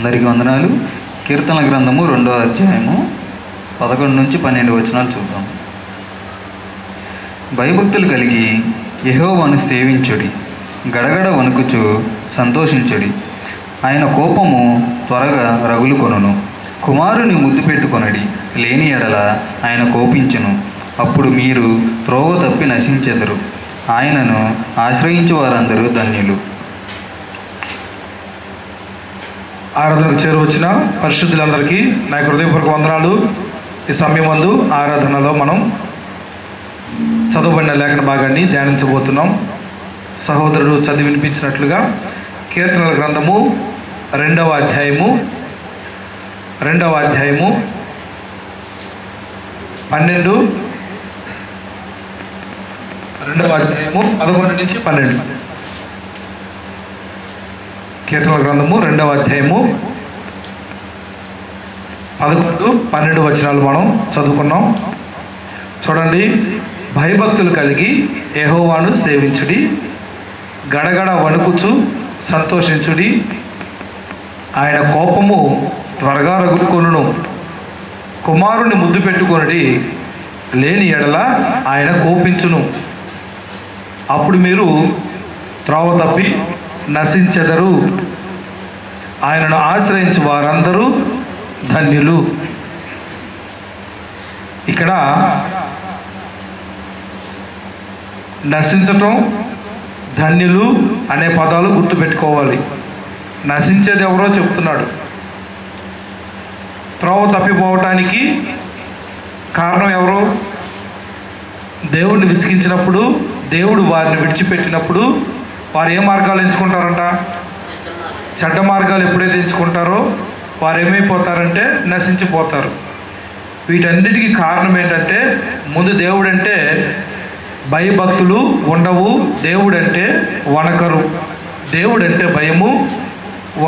అందరికీ వందనాలు. కీర్తనల గ్రంథము 2వ అధ్యాయము 11 నుంచి 12 వచనాలు చూద్దాం. భయభక్తులు కలిగి యెహోవాను సేవించుడి, గడగడ వణుకుచు సంతోషించుడి. ఆయన కోపము త్వరగా రగులు కొనును. కుమారుని ముద్దు పెట్టుకొనడి, లేని ఎడల ఆయన కోపించును. అప్పుడు మీరు త్రోవ తప్పి నశించెదరు. ఆయనను ఆశ్రయించు వారందరూ ధన్యులు. ఆరాధనకు చేరువచ్చిన పరిశుద్ధులందరికీ నా హృదయపూర్వక వందనాలు. ఈ సమయమందు ఆరాధనలో మనం చదవబడిన లేఖన భాగాన్ని ధ్యానించబోతున్నాం. సహోదరుడు చదివి వినిపించినట్లుగా కీర్తనల గ్రంథము 2వ అధ్యాయము 11 నుంచి 12. కీర్తనల గ్రంథము 2వ అధ్యాయము 11-12 వచనాలు మనం చదువుకున్నాం. చూడండి. భయభక్తులు కలిగి యెహోవాను సేవించుడి, గడగడ వణుకుచు సంతోషించుడి. ఆయన కోపము త్వరగా రగులు కొనును. కుమారుని ముద్దు పెట్టుకొనుడి, లేని ఎడల ఆయన కోపించును. అప్పుడు మీరు త్రోవ తప్పి నశించెదరు. ఆయనను ఆశ్రయించు వారందరూ ధన్యులు. ఇక్కడ నశించటం, ధన్యులు అనే పదాలు గుర్తుపెట్టుకోవాలి. నశించేది ఎవరో చెప్తున్నాడు. త్రోవ తప్పిపోవటానికి కారణం ఎవరు? దేవుడిని విసిగించినప్పుడు, దేవుడు వారిని విడిచిపెట్టినప్పుడు వారు ఏ మార్గాలు ఎంచుకుంటారంట? చెడ్డ మార్గాలు ఎప్పుడైతే ఎంచుకుంటారో వారు ఏమైపోతారంటే నశించిపోతారు. వీటన్నిటికీ కారణం ఏంటంటే, ముందు దేవుడంటే భయభక్తులు ఉండవు, దేవుడంటే వణకరు, దేవుడంటే భయము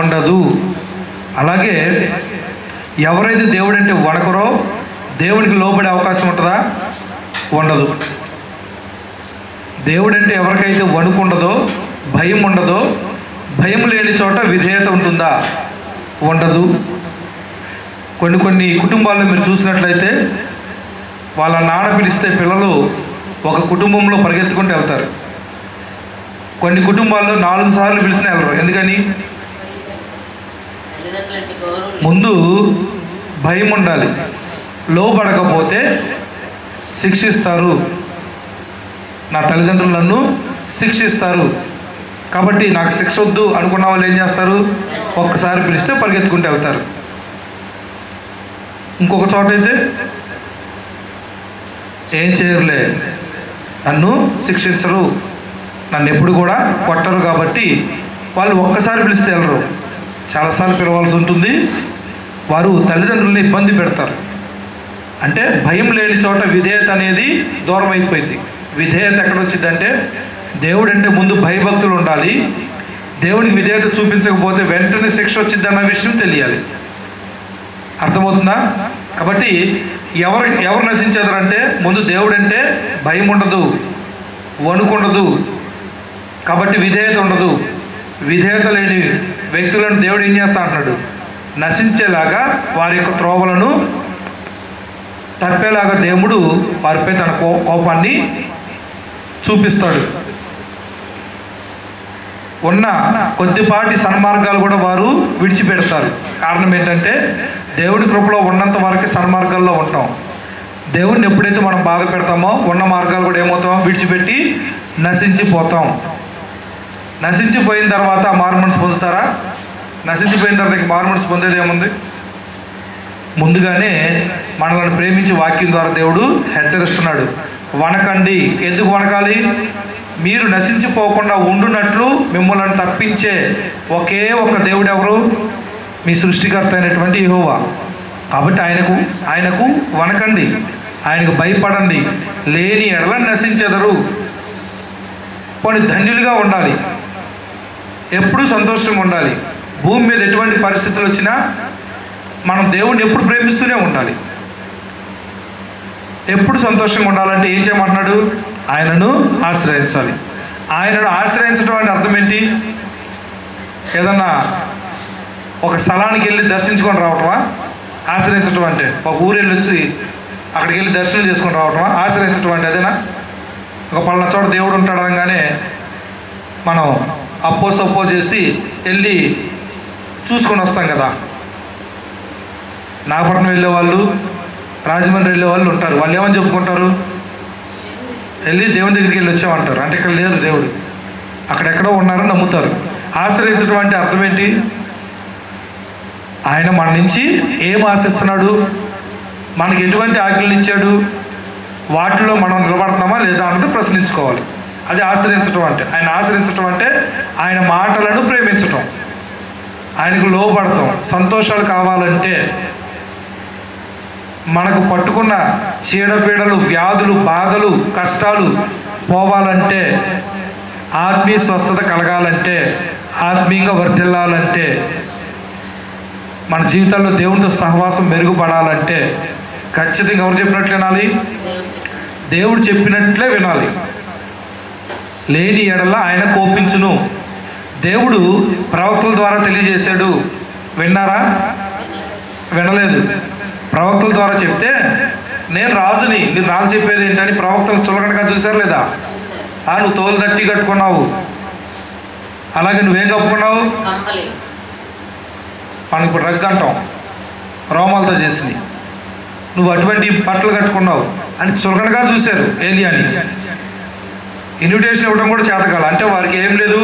ఉండదు. అలాగే ఎవరైతే దేవుడంటే వణకరో దేవునికి లోబడే అవకాశం ఉంటుందా? ఉండదు. దేవుడంటే ఎవరికైతే వణుకు ఉండదో, భయం ఉండదో, భయం లేని చోట విధేయత ఉంటుందా? ఉండదు. కొన్ని కుటుంబాల్లో మీరు చూసినట్లయితే వాళ్ళ నాన్న పిలిస్తే పిల్లలు ఒక కుటుంబంలో పరిగెత్తుకుంటూ వెళ్తారు. కొన్ని కుటుంబాల్లో 4 సార్లు పిలిచినా వెళ్ళరు. ఎందుకని? ముందు భయం ఉండాలి. లోబడకపోతే శిక్షిస్తారు, నా తల్లిదండ్రులు నన్ను శిక్షిస్తారు కాబట్టి నాకు శిక్ష వద్దు అనుకున్న వాళ్ళు ఏం చేస్తారు? ఒక్కసారి పిలిస్తే పరిగెత్తుకుంటూ వెళ్తారు. ఇంకొక చోట అయితే ఏం చేయరులే, నన్ను శిక్షించరు, నన్ను ఎప్పుడు కూడా కొట్టరు కాబట్టి వాళ్ళు ఒక్కసారి పిలిస్తే వెళ్ళరు, చాలాసార్లు పిలవాల్సి ఉంటుంది. వారు తల్లిదండ్రుల్ని ఇబ్బంది పెడతారు. అంటే భయం లేని చోట విధేయత అనేది దూరం అయిపోయింది. విధేయత ఎక్కడ వచ్చిందంటే, దేవుడు అంటే ముందు భయభక్తులు ఉండాలి. దేవునికి విధేయత చూపించకపోతే వెంటనే శిక్ష వచ్చిందన్న విషయం తెలియాలి. అర్థమవుతుందా? కాబట్టి ఎవరు నశించేదారంటే, ముందు దేవుడు అంటే భయం ఉండదు, వణుకుండదు, కాబట్టి విధేయత ఉండదు. విధేయత లేని వ్యక్తులను దేవుడు ఏం చేస్తా అంటున్నాడు? నశించేలాగా, వారి యొక్క త్రోవలను తప్పేలాగా దేవుడు వారిపై తన కోపాన్ని చూపిస్తాడు. ఉన్న కొద్దిపాటి సన్మార్గాలు కూడా వారు విడిచిపెడతారు. కారణం ఏంటంటే, దేవుడి కృపలో ఉన్నంత వరకే సన్మార్గాల్లో ఉంటాం. దేవుడిని ఎప్పుడైతే మనం బాధ పెడతామో ఉన్న మార్గాలు కూడా ఏమవుతామో విడిచిపెట్టి నశించిపోతాం. నశించిపోయిన తర్వాత మారు మనసు పొందుతారా? నశించిపోయిన తర్వాత మారు మనసు పొందేది ఏముంది? ముందుగానే మనల్ని ప్రేమించి వాక్యం ద్వారా దేవుడు హెచ్చరిస్తున్నాడు, వణకండి. ఎందుకు వణకాలి? మీరు నశించిపోకుండా ఉండునట్లు మిమ్మల్ని తప్పించే ఒకే ఒక్క దేవుడు ఎవరు? మీ సృష్టికర్త అయినటువంటి యెహోవా. కాబట్టి ఆయనకు వణకండి, ఆయనకు భయపడండి, లేని ఎడల నశించెదరు. కొన్ని ధన్యులుగా ఉండాలి, ఎప్పుడూ సంతోషంగా ఉండాలి. భూమి మీద ఎటువంటి పరిస్థితులు వచ్చినా మనం దేవుడిని ఎప్పుడు ప్రేమిస్తూనే ఉండాలి. ఎప్పుడు సంతోషంగా ఉండాలంటే ఏం చేయమంటున్నాడు? ఆయనను ఆశ్రయించాలి. ఆయనను ఆశ్రయించడం అంటే అర్థం ఏంటి? ఏదన్నా ఒక స్థలానికి వెళ్ళి దర్శించుకొని రావటమా ఆశ్రయించటం అంటే? ఒక ఊరు వెళ్ళి వచ్చి అక్కడికి వెళ్ళి దర్శనం చేసుకొని రావటమా ఆశ్రయించటం అంటే? అదేనా? ఒక పలానా చోట దేవుడు ఉంటాడు అనగానే మనం అప్పో సప్పో చేసి వెళ్ళి చూసుకొని వస్తాం కదా. నాగపట్నం వెళ్ళే వాళ్ళు, రాజమండ్రి వెళ్ళే వాళ్ళు ఉంటారు. వాళ్ళు ఏమని చెప్పుకుంటారు? వెళ్ళి దేవుని దగ్గరికి వెళ్ళి వచ్చామంటారు. అంటే ఇక్కడ లేరు దేవుడు, అక్కడెక్కడో ఉన్నారని నమ్ముతారు. ఆశ్రయించడం అంటే అర్థం ఏంటి? ఆయన మన నుంచి ఏం ఆశిస్తున్నాడు, మనకి ఎటువంటి ఆజ్ఞలు ఇచ్చాడు, వాటిలో మనం నిలబడుతున్నామా లేదా అన్నది ప్రశ్నించుకోవాలి. అది ఆశ్రయించడం అంటే. ఆయన ఆశ్రయించడం అంటే ఆయన మాటలను ప్రేమించటం, ఆయనకు లోబడతాం. సంతోషాలు కావాలంటే, మనకు పట్టుకున్న చీడపీడలు, వ్యాధులు, బాధలు, కష్టాలు పోవాలంటే, ఆత్మీయ స్వస్థత కలగాలంటే, ఆత్మీయంగా వర్ధిల్లాలంటే, మన జీవితాల్లో దేవునితో సహవాసం మెరుగుపడాలంటే ఖచ్చితంగా ఎవరు చెప్పినట్లు వినాలి? దేవుడు చెప్పినట్లే వినాలి. లేని ఎడల ఆయన కోపించును. దేవుడు ప్రవక్తల ద్వారా తెలియజేశాడు. విన్నారా? వినలేదు. ప్రవక్తల ద్వారా చెప్తే, నేను రాజుని, మీరు నాకు చెప్పేది ఏంటని ప్రవక్తలు చులకనగా చూశారు లేదా? నువ్వు తోలు దట్టి కట్టుకున్నావు, అలాగే నువ్వేం కప్పుకున్నావు? మనకి ఇప్పుడు రగ్గు అంటాం, రోమాలతో చేసి, నువ్వు అటువంటి బట్టలు కట్టుకున్నావు అని చులకనగా చూశారు ఏలియాని. ఇన్విటేషన్ ఇవ్వడం కూడా చేతకాల. అంటే వారికి ఏం లేదు,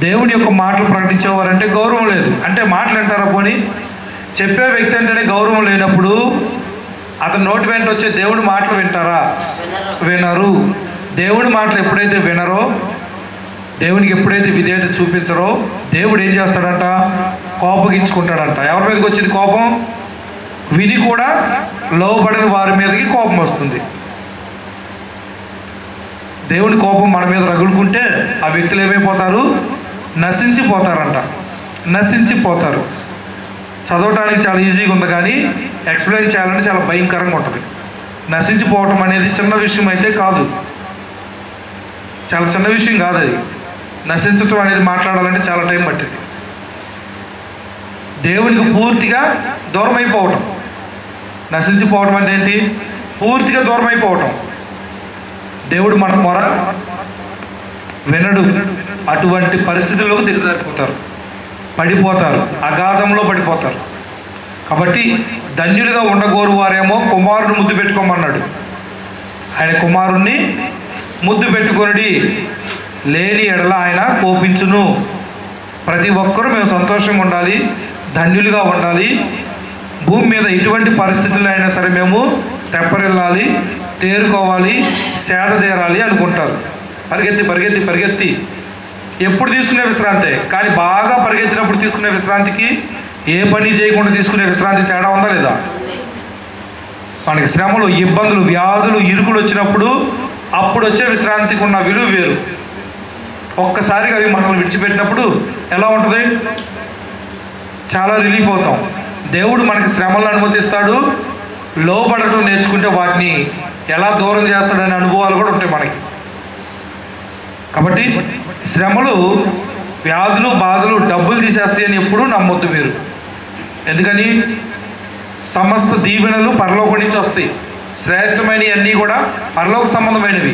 దేవుడి యొక్క మాటలు ప్రకటించేవారంటే గౌరవం లేదు. అంటే మాటలు అంటారా? పోనీ చెప్పే వ్యక్తి అంటేనే గౌరవం లేనప్పుడు అతను నోటి వెంట వచ్చే దేవుడి మాటలు వింటారా? వినరు. దేవుడి మాటలు ఎప్పుడైతే వినరో, దేవునికి ఎప్పుడైతే విధేయత చూపించరో, దేవుడు ఏం చేస్తాడంట? కోపగించుకుంటాడంట. ఎవరి మీదకి వచ్చింది కోపం? విని కూడా లోబడిన వారి మీదకి కోపం వస్తుంది. దేవుని కోపం మన మీద రగులుకుంటే ఆ వ్యక్తులు ఏమైపోతారు? నశించిపోతారంట. నశించిపోతారు. చదవటానికి చాలా ఈజీగా ఉంది, కానీ ఎక్స్ప్లెయిన్ చేయాలంటే చాలా భయంకరంగా ఉంటుంది. నశించిపోవటం అనేది చిన్న విషయం అయితే కాదు, చాలా చిన్న విషయం కాదు అది. నశించటం అనేది మాట్లాడాలంటే చాలా టైం పట్టింది. దేవునికి పూర్తిగా దూరం అయిపోవటం. నశించిపోవటం అంటే ఏంటి? పూర్తిగా దూరం అయిపోవటం. దేవుడు మన మొర వినడు. అటువంటి పరిస్థితుల్లోకి దిగజారిపోతారు, పడిపోతారు, అగాధంలో పడిపోతారు. కాబట్టి ధన్యులుగా ఉండగోరు వారేమో కుమారుని ముద్దు పెట్టుకోమన్నాడు. ఆయన కుమారుణ్ణి ముద్దు పెట్టుకొనిడి, లేని ఎడల ఆయన కోపించును. ప్రతి ఒక్కరూ మేము సంతోషంగా ఉండాలి, ధన్యులుగా ఉండాలి, భూమి మీద ఎటువంటి పరిస్థితుల్లో అయినా సరే మేము తెప్పరిల్లాలి, తేరుకోవాలి, సేద తీరాలి అనుకుంటారు. పరిగెత్తి పరిగెత్తి పరిగెత్తి ఎప్పుడు తీసుకునే విశ్రాంతే. కానీ బాగా పరిగెత్తినప్పుడు తీసుకునే విశ్రాంతికి, ఏ పని చేయకుండా తీసుకునే విశ్రాంతి తేడా ఉందా లేదా? మనకి శ్రమలు, ఇబ్బందులు, వ్యాధులు, ఇరుకులు వచ్చినప్పుడు అప్పుడు వచ్చే విశ్రాంతికి ఉన్న విలువ వేరు. ఒక్కసారిగా అవి మనల్ని విడిచిపెట్టినప్పుడు ఎలా ఉంటుంది? చాలా రిలీఫ్ అవుతాం. దేవుడు మనకి శ్రమలను అనుమతిస్తాడు. లోబడటం నేర్చుకుంటే వాటిని ఎలా దూరం చేస్తాడనే అనుభవాలు కూడా ఉంటాయి మనకి. కాబట్టి శ్రమలు, వ్యాధులు, బాధలు డబ్బులు తీసేస్తాయి అని ఎప్పుడూ నమ్మొద్దు మీరు. ఎందుకని? సమస్త దీవెనలు పరలోకం నుంచి వస్తాయి. శ్రేష్టమైనవి అన్నీ కూడా పరలోక సంబంధమైనవి.